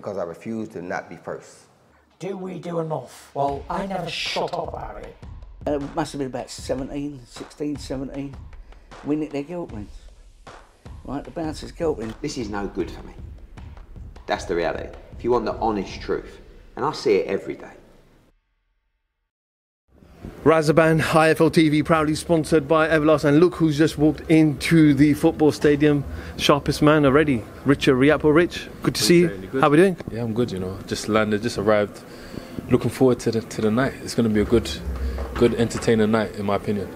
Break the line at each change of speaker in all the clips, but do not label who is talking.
because I refuse to not be first.
Do we do enough? Well, I never shut up about it.
It must have been about 16, 17. We nicked their guilt rings. Right, the bouncer's guilt ring.
This is no good for me. That's the reality. If you want the honest truth, and I see it every day.
Razaban, IFL TV, proudly sponsored by Everlast, and look who's just walked into the football stadium. Sharpest man already, Richard Riakporhe. Rich, good to see you. How are we doing?
Yeah, I'm good. You know, just landed, just arrived. Looking forward to the night. It's going to be a good, entertaining night, in my opinion.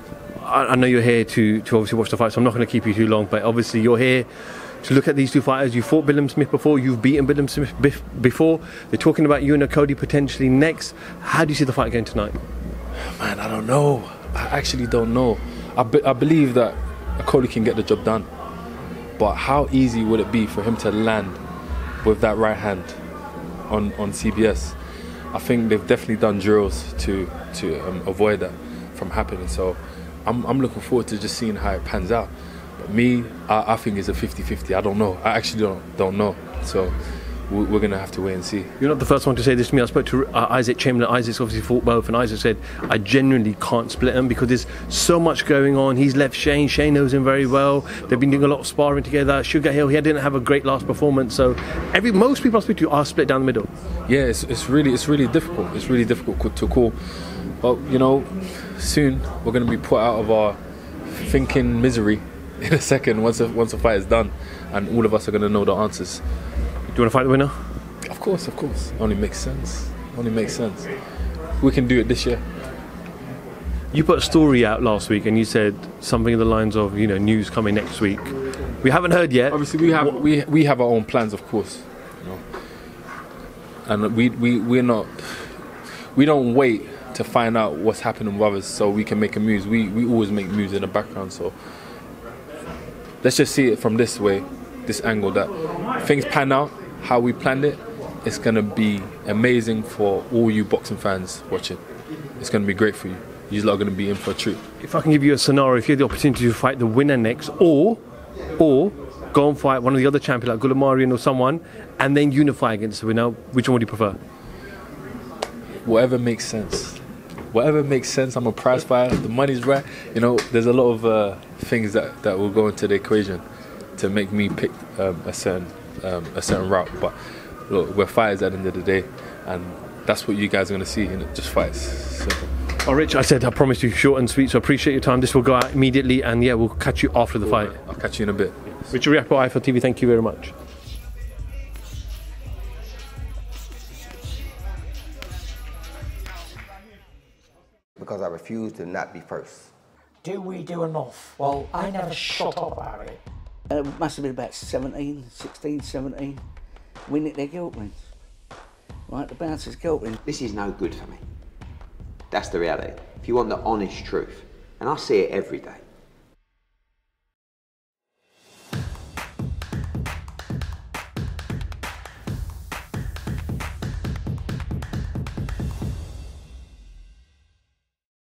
I know you're here to obviously watch the fight, so I'm not going to keep you too long. But obviously, you're here to look at these two fighters. You fought Billam-Smith before. You've beaten Billam-Smith before. They're talking about you and Okolie potentially next. How do you see the fight going tonight?
Man, I don't know. I actually don't know. I believe that Okolie can get the job done. But how easy would it be for him to land with that right hand on CBS? I think they've definitely done drills to avoid that from happening. So I'm looking forward to just seeing how it pans out. But me, I think it's a 50-50. I don't know. I actually don't know. So we're going to have to wait and see.
You're not the first one to say this to me. I spoke to Isaac Chamberlain. Isaac's obviously fought both, and Isaac said, I genuinely can't split them because there's so much going on. He's left Shane. Shane knows him very well. They've been doing a lot of sparring together. Sugar Hill, he didn't have a great last performance. So most people I speak to are split down the middle.
Yeah, it's really difficult. It's really difficult to call. But, you know, soon we're going to be put out of our thinking misery in a second once the fight is done, and all of us are going to know the answers.
Do you want to fight the winner?
Of course. Only makes sense. We can do it this year.
You put a story out last week and you said something in the lines of, you know, news coming next week. We haven't heard yet.
Obviously, we have our own plans, of course. You know, and we don't wait to find out what's happening with others so we can make a move. We always make moves in the background. So let's just see it from this way, this angle, that things pan out how we planned it. It's going to be amazing for all you boxing fans watching. It's going to be great for you. You're not going to be in for a treat.
If I can give you a scenario, if you had the opportunity to fight the winner next, or go and fight one of the other champions like Gulamarian or someone, and then unify against the winner, which one would you prefer?
Whatever makes sense. Whatever makes sense. I'm a prize fighter. The money's right. You know, there's a lot of things that will go into the equation to make me pick a certain route. But look, we're fighters at the end of the day, and that's what you guys are going to see. Just fights. Simple.
Oh, Rich, I said I promised you short and sweet, so I appreciate your time. This will go out immediately, and yeah, we'll catch you after the fight.
I'll catch you in a bit.
Richard Riakporhe, IFL TV, thank you very much.
Because I refuse to not be first.
Do we do enough? Well, I never shut up about it.
It must have been about 16, 17. We nicked their guilt rings. Right, the bouncer's guilt ring.
This is no good for me. That's the reality. If you want the honest truth, and I see it every day.